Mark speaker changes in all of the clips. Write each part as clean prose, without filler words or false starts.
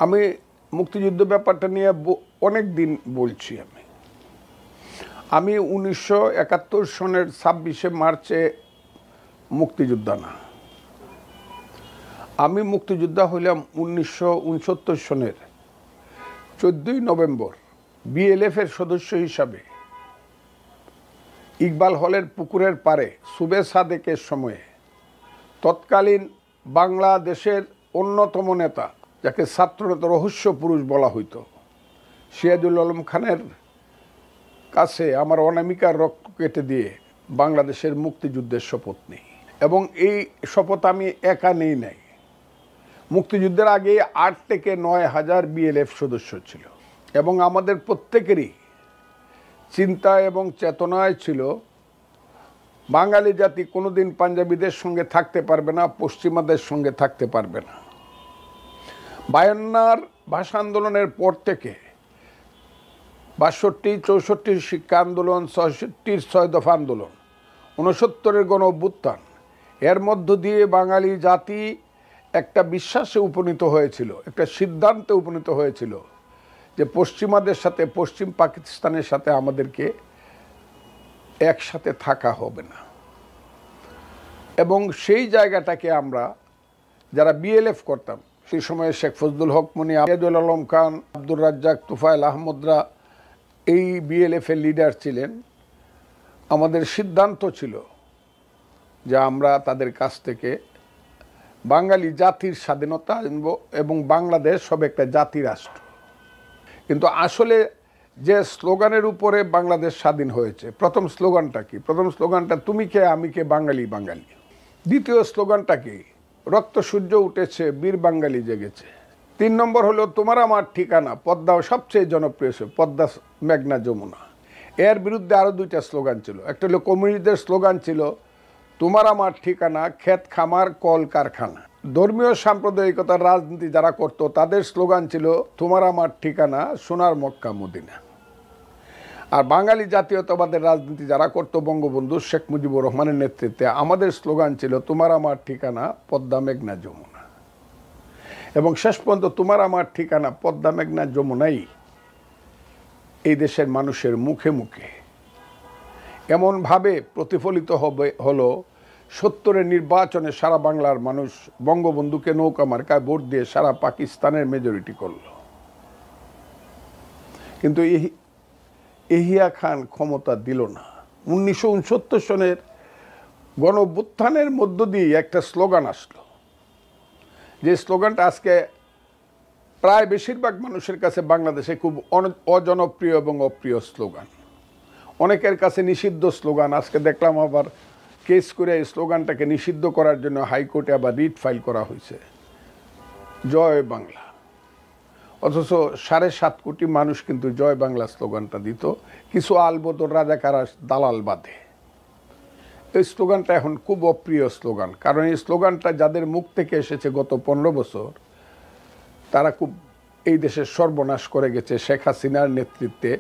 Speaker 1: আমি মুক্তিযুদ্ধ ব্যাপারটা নিয়ে অনেক দিন বলছি। আমি 1971 সনের 26শে মার্চে মুক্তিযোদ্ধা না, আমি মুক্তিযোদ্ধা হইলাম 1969 সনের 14ই নভেম্বর বিএলএফ এর সদস্য হিসাবে ইকবাল হলের পুকুরের পাড়ে সুবে সাদেকের সময়ে তৎকালীন বাংলাদেশের অন্যতম নেতা, যাকে ছাত্রনেতা রহস্য পুরুষ বলা হইতো, সিরাজুল আলম খানের কাছে আমার অনামিকার রক্ত কেটে দিয়ে বাংলাদেশের মুক্তিযুদ্ধের শপথ নেই। এবং এই শপথ আমি একা নেই নাই, মুক্তিযুদ্ধের আগে 8 থেকে 9 হাজার বিএলএফ সদস্য ছিল এবং আমাদের প্রত্যেকেরই চিন্তা এবং চেতনায় ছিল বাঙালি জাতি কোনোদিন পাঞ্জাবিদের সঙ্গে থাকতে পারবে না, পশ্চিমাদের সঙ্গে থাকতে পারবে না। 52 ভাষা আন্দোলনের পর থেকে 62, 64 শিক্ষা আন্দোলন, 66 6 দফা আন্দোলন, 69 গণ অভ্যুত্থান, এর মধ্য দিয়ে বাঙালি জাতি একটা বিশ্বাসে উপনীত হয়েছিল, একটা সিদ্ধান্তে উপনীত হয়েছিল যে পশ্চিমাদের সাথে, পশ্চিম পাকিস্তানের সাথে আমাদেরকে একসাথে থাকা হবে না। এবং সেই জায়গাটাকে আমরা যারা বিএলএফ করতাম, সেই সময়ে শেখ ফজলুল হক মনি, সিরাজুল আলম খান, আব্দুর রাজ্জাক, তুফাইল আহমদরা এই বিএলএফ এর লিডার ছিলেন। আমাদের সিদ্ধান্ত ছিল যে আমরা তাদের কাছ থেকে বাঙালি জাতির স্বাধীনতা আনব এবং বাংলাদেশ হবে একটা জাতি রাষ্ট্র। কিন্তু আসলে যে স্লোগানের উপরে বাংলাদেশ স্বাধীন হয়েছে, প্রথম স্লোগানটা কি? প্রথম স্লোগানটা তুমি কে আমি কে বাঙালি বাঙালি। দ্বিতীয় স্লোগানটা কি? রক্ত সূর্য উঠেছে বীর বাঙালি জেগেছে। 3 নম্বর হলো তোমার আমার ঠিকানা, পদ্মা সবচেয়ে জনপ্রিয়, পদ্মা মেঘনা যমুনা। এর বিরুদ্ধে আরও 2টা স্লোগান ছিল। একটা হলো কমিউনিস্টদের স্লোগান ছিল তোমার আমার ঠিকানা ক্ষেত খামার কল কারখানা। ধর্মীয় সাম্প্রদায়িকতার রাজনীতি যারা করত তাদের স্লোগান ছিল তোমার আমার ঠিকানা সোনার মক্কা মদিনা। আর বাঙালি জাতীয়তাবাদের রাজনীতি যারা করত বঙ্গবন্ধু শেখ মুজিবুর রহমানের নেতৃত্বে, আমাদের স্লোগান ছিল তোমার আমার ঠিকানা পদ্মা মেঘনা যমুনা। এবং শেষ পর্যন্ত তোমার আমার ঠিকানা পদ্মা মেঘনা যমুনাই এই দেশের মানুষের মুখে মুখে এমনভাবে প্রতিফলিত হলো 70-এর নির্বাচনে সারা বাংলার মানুষ বঙ্গবন্ধুকে নৌকা মার্কায় ভোট দিয়ে সারা পাকিস্তানের মেজরিটি করল। কিন্তু এহিয়া খান ক্ষমতা দিল না। 1969 সনের গণ অভ্যুত্থানের মধ্য দিয়ে একটা স্লোগান আসলো, যে স্লোগানটা আজকে প্রায় বেশিরভাগ মানুষের কাছে বাংলাদেশে খুব অজনপ্রিয় এবং অপ্রিয় স্লোগান, অনেকের কাছে নিষিদ্ধ স্লোগান। আজকে দেখলাম আবার কেস করে এই স্লোগানটাকে নিষিদ্ধ করার জন্য হাইকোর্টে আবার রিট ফাইল করা হয়েছে, জয় বাংলা। অথচ 7.5 কোটি মানুষ কিন্তু জয় বাংলা স্লোগানটা দিত, কিছু আলবদর রাজাকার দালাল বাদে। এই স্লোগানটা এখন খুব অপ্রিয় স্লোগান, কারণ এই স্লোগানটা যাদের মুখ থেকে এসেছে গত 15 বছর, তারা খুব এই দেশের সর্বনাশ করে গেছে। শেখ হাসিনার নেতৃত্বে,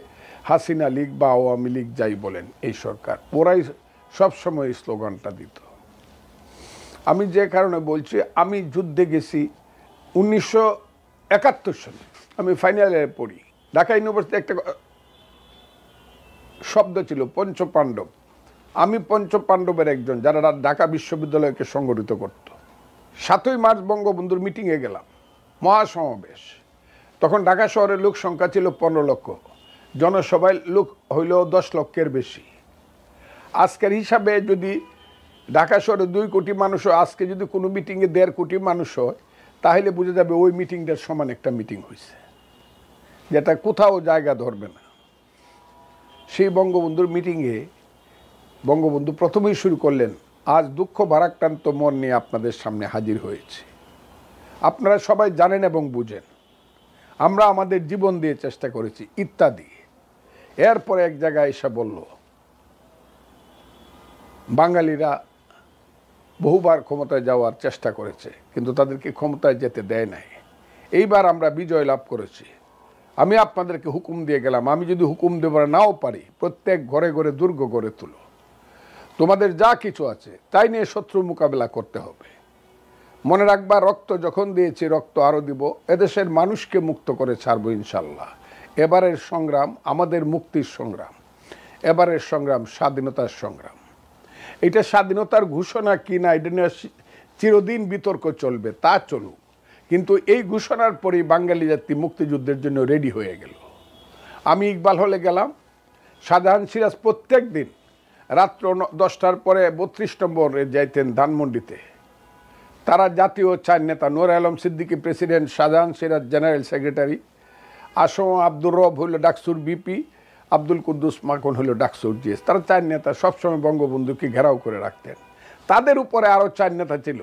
Speaker 1: হাসিনা লীগ বা আওয়ামী লীগ যাই বলেন, এই সরকার, ওরাই সবসময় এই স্লোগানটা দিত। আমি যে কারণে বলছি, আমি যুদ্ধে গেছি 1971 সালে, আমি ফাইনাল ইয়ারে পড়ি। ঢাকা ইউনিভার্সিটি একটা শব্দ ছিল পঞ্চপাণ্ডব। আমি পঞ্চপাণ্ডবের একজন, যারা ঢাকা বিশ্ববিদ্যালয়কে সংগঠিত করত। 7ই মার্চ বঙ্গবন্ধুর মিটিংয়ে গেলাম, মহাসমাবেশ। তখন ঢাকা শহরের লোক সংখ্যা ছিল 15 লক্ষ, জনসভায় লোক হইল 10 লক্ষের বেশি। আজকের হিসাবে যদি ঢাকা শহরে 2 কোটি মানুষ হয়, আজকে যদি কোনো মিটিংয়ে 1.5 কোটি মানুষ হয়, তাহলে বোঝা যাবে ওই মিটিংটার সমান একটা মিটিং হয়েছে, যেটা কোথাও জায়গা ধরবে না। সেই বঙ্গবন্ধুর মিটিংয়ে বঙ্গবন্ধু প্রথমেই শুরু করলেন, আজ দুঃখ ভারাক্রান্ত মন নিয়ে আপনাদের সামনে হাজির হয়েছে। আপনারা সবাই জানেন এবং বুঝেন আমরা আমাদের জীবন দিয়ে চেষ্টা করেছি ইত্যাদি। এরপরে এক জায়গায় এসে বলল, বাঙালিরা বহুবার ক্ষমতায় যাওয়ার চেষ্টা করেছে, কিন্তু তাদেরকে ক্ষমতায় যেতে দেয় নাই। এইবার আমরা বিজয় লাভ করেছি। আমি আপনাদেরকে হুকুম দিয়ে গেলাম, আমি যদি হুকুম দেবার নাও পারি, প্রত্যেক ঘরে ঘরে দুর্গ গড়ে তুলো, তোমাদের যা কিছু আছে তাই নিয়ে শত্রু মোকাবেলা করতে হবে। মনে রাখবা, রক্ত যখন দিয়েছি রক্ত আরও দিব, এদেশের মানুষকে মুক্ত করে ছাড়বো ইনশাল্লাহ। এবারের সংগ্রাম আমাদের মুক্তির সংগ্রাম, এবারের সংগ্রাম স্বাধীনতার সংগ্রাম। এটা স্বাধীনতার ঘোষণা কি না এটা নিয়ে চিরদিন বিতর্ক চলবে, তা চলুক, কিন্তু এই ঘোষণার পরেই বাঙালি জাতি মুক্তিযুদ্ধের জন্য রেডি হয়ে গেল। আমি ইকবাল হলে গেলাম, শাহজাহান সিরাজ প্রত্যেক দিন রাত্র 10টার পরে 32 নম্বরে যাইতেন ধানমন্ডিতে। তারা জাতীয় চার নেতা, Noor Alam Siddiqui president, Shahjahan Siraj general secretary, ASM Abdur রব হইল ডাকসুর বিপি, আব্দুল কুদ্দুস মাখন হইল ডাকসুর জিএস। তারা চার নেতা সবসময় বঙ্গবন্ধুকে ঘেরাও করে রাখতেন। তাদের উপরে আরও চার নেতা ছিল,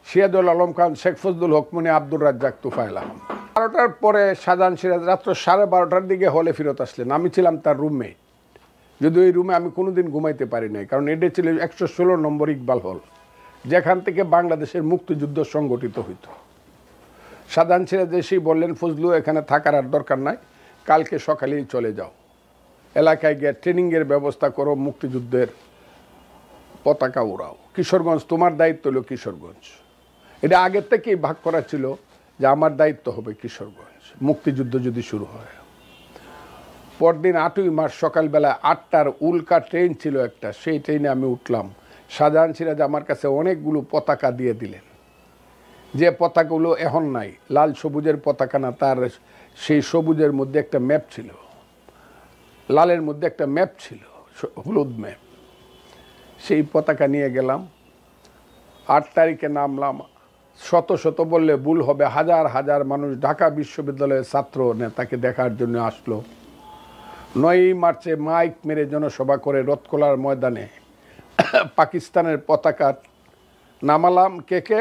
Speaker 1: সিরাজুল আলম খান, শেখ ফজলুল হক মনি, আব্দুর রাজ্জাক, তুফাইল আহমেদ। 12টার পরে শাহজাহান সিরাজ রাত্র 12:30টার দিকে হলে ফেরত আসলেন। আমি ছিলাম তার রুমমেট, যদিও এই রুমে আমি কোনোদিন ঘুমাইতে পারি নাই, কারণ এটা ছিল 116 নম্বর ইকবাল হল, যেখান থেকে বাংলাদেশের মুক্তিযুদ্ধ সংগঠিত হইত। শাহজাহান সিরাজ এসেই বললেন, ফজলু এখানে থাকার আর দরকার নাই, কালকে সকালেই চলে যাও, এলাকায় গিয়ে ট্রেনিংয়ের ব্যবস্থা করো, মুক্তিযুদ্ধের পতাকা উড়াও, কিশোরগঞ্জ তোমার দায়িত্ব হলো কিশোরগঞ্জ। এটা আগের থেকেই ভাগ করা ছিল যে আমার দায়িত্ব হবে কিশোরগঞ্জ, মুক্তিযুদ্ধ যদি শুরু হয়। পরদিন 8ই মার্চ সকালবেলা 8টার উল্কা ট্রেন ছিল একটা, সেই ট্রেনে আমি উঠলাম। শাহজাহান সিরাজ আমার কাছে অনেকগুলো পতাকা দিয়ে দিলেন, যে পতাকাগুলো এখন নাই, লাল সবুজের পতাকা না, তার সেই সবুজের মধ্যে একটা ম্যাপ ছিল, লালের মধ্যে একটা ম্যাপ ছিল, হলুদ ম্যাপ। সেই পতাকা নিয়ে গেলাম। 8 তারিখে নামলাম। শত শত বললে ভুল হবে, হাজার হাজার মানুষ ঢাকা বিশ্ববিদ্যালয়ের ছাত্র নেতাকে দেখার জন্য আসলো। 9ই মার্চে মাইক মেরে জনসভা করে রথখোলার ময়দানে পাকিস্তানের পতাকা নামালাম। কে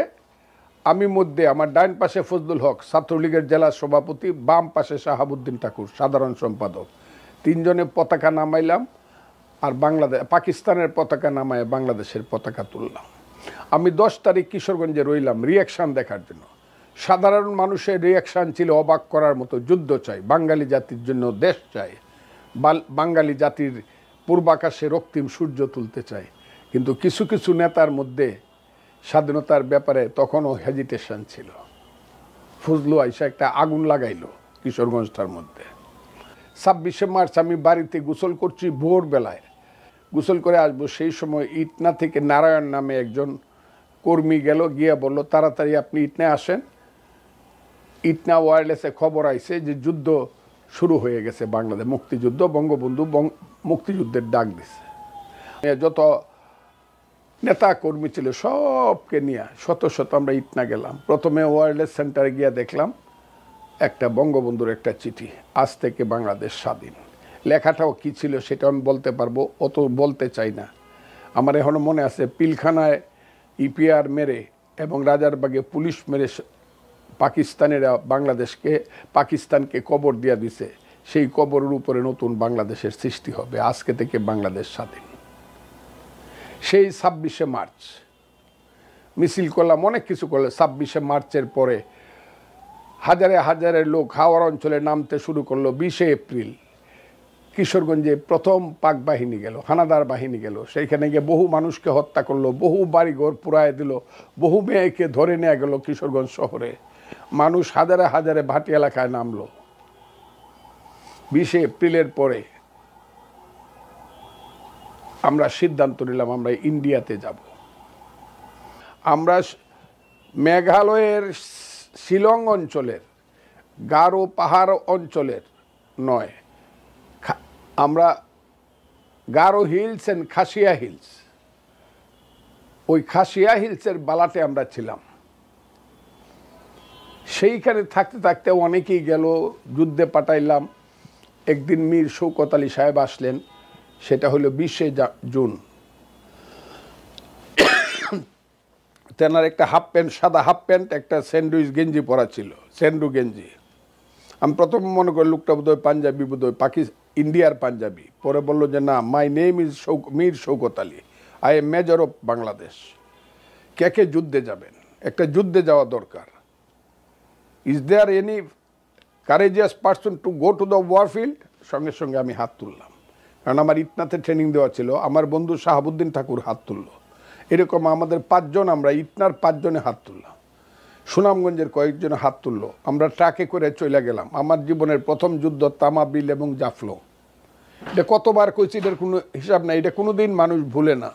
Speaker 1: আমি মধ্যে, আমার ডাইন পাশে ফজলুল হক ছাত্রলীগের জেলা সভাপতি, বাম পাশে শাহাবুদ্দিন ঠাকুর সাধারণ সম্পাদক, 3 জনে পতাকা নামাইলাম। আর পাকিস্তানের পতাকা নামায় বাংলাদেশের পতাকা তুললাম। আমি 10 তারিখ কিশোরগঞ্জে রইলাম রিয়াকশান দেখার জন্য। সাধারণ মানুষের রিয়াকশান ছিল অবাক করার মতো। যুদ্ধ চাই, বাঙালি জাতির জন্য দেশ চাই, বাঙালি জাতির পূর্বাকাশে রক্তিম সূর্য তুলতে চাই। কিন্তু কিছু কিছু নেতার মধ্যে স্বাধীনতার ব্যাপারে তখনও হেজিটেশন ছিল। ফজলু আইসা একটা আগুন লাগাইলো কিশোরগঞ্জটার মধ্যে। 26শে মার্চ আমি বাড়িতে গোসল করছি ভোরবেলায়, গোসল করে আসবো, সেই সময় ইটনা থেকে নারায়ণ নামে একজন কর্মী গেল, গিয়ে বলল তাড়াতাড়ি আপনি ইটনা আসেন। ইটনা ওয়্যারলেসে খবর আইছে যে যুদ্ধ শুরু হয়ে গেছে, বাংলাদেশ মুক্তিযুদ্ধ, বঙ্গবন্ধু মুক্তিযুদ্ধের ডাক দিছে। যত নেতা কর্মী ছিল সবকে নিয়ে শত শত আমরা ইটনা গেলাম। প্রথমে ওয়্যারলেস সেন্টারে গিয়ে দেখলাম একটা বঙ্গবন্ধুর একটা চিঠি, আজ থেকে বাংলাদেশ স্বাধীন। লেখাটাও কি ছিল সেটা আমি বলতে পারবো, অত বলতে চাই না। আমার এখনো মনে আছে, পিলখানায় ইপিআর মেরে এবং রাজারবাগে পুলিশ মেরে পাকিস্তানিরা পাকিস্তানকে কবর দিয়া দিছে। সেই কবরের উপরে নতুন বাংলাদেশের সৃষ্টি হবে, আজকে থেকে বাংলাদেশ স্বাধীন। সেই 26শে মার্চ মিছিল করলাম, অনেক কিছু করলাম। 26শে মার্চের পরে হাজারে হাজারে লোক হাওড় অঞ্চলে নামতে শুরু করলো। 20শে এপ্রিল কিশোরগঞ্জে প্রথম পাক বাহিনী গেল, হানাদার বাহিনী গেল, সেইখানে গিয়ে বহু মানুষকে হত্যা করলো, বহু বাড়িঘর পুড়ায় দিল, বহু মেয়েকে ধরে নেওয়া গেল কিশোরগঞ্জ শহরে। মানুষ হাজারে হাজারে ভাটি এলাকায় নামলো। 20শে এপ্রিলের পরে আমরা সিদ্ধান্ত নিলাম আমরা ইন্ডিয়াতে যাব। আমরা মেঘালয়ের শিলং অঞ্চলের, গারো পাহাড় অঞ্চলের নয়, আমরা Garo hills and Khasia hills, ওই খাসিয়া হিলসের বালাতে আমরা ছিলাম। সেইখানে থাকতে থাকতে অনেকেই গেল, যুদ্ধে পাঠাইলাম। একদিন মীর শৌকত আলী সাহেব আসলেন, সেটা হলো 20শে জুন। তেনার একটা হাফ প্যান্ট, সাদা হাফ প্যান্ট, একটা স্যান্ডউইচ গেঞ্জি পরা ছিল, স্যান্ডু গেঞ্জি। আমি প্রথম মনে করি লোকটা বোধহয় পাঞ্জাবি, বোধহয় ইন্ডিয়ার পাঞ্জাবি। পরে বললো যে না, my name is Mir Shaukat Ali, I am major of Bangladesh. কে যুদ্ধে যাবেন? একটা যুদ্ধে যাওয়া দরকার। Is there any courageous person to go to the warfield? সঙ্গে সঙ্গে আমি হাত তুললাম, কারণ আমার ইটনাতে ট্রেনিং দেওয়া ছিল। আমার বন্ধু শাহাবুদ্দিন ঠাকুর হাত তুলল, এরকম আমাদের 5 জন, আমরা ইটনার 5 জনে হাত তুললাম, সুনামগঞ্জের কয়েকজনে হাত তুললো, আমরা ট্রাকে করে চলে গেলাম। আমার জীবনের প্রথম যুদ্ধ তামাবিল এবং জাফলং। এটা কতবার কইছি, এটার কোনো হিসাব নাই, এটা কোনোদিন মানুষ ভুলে না।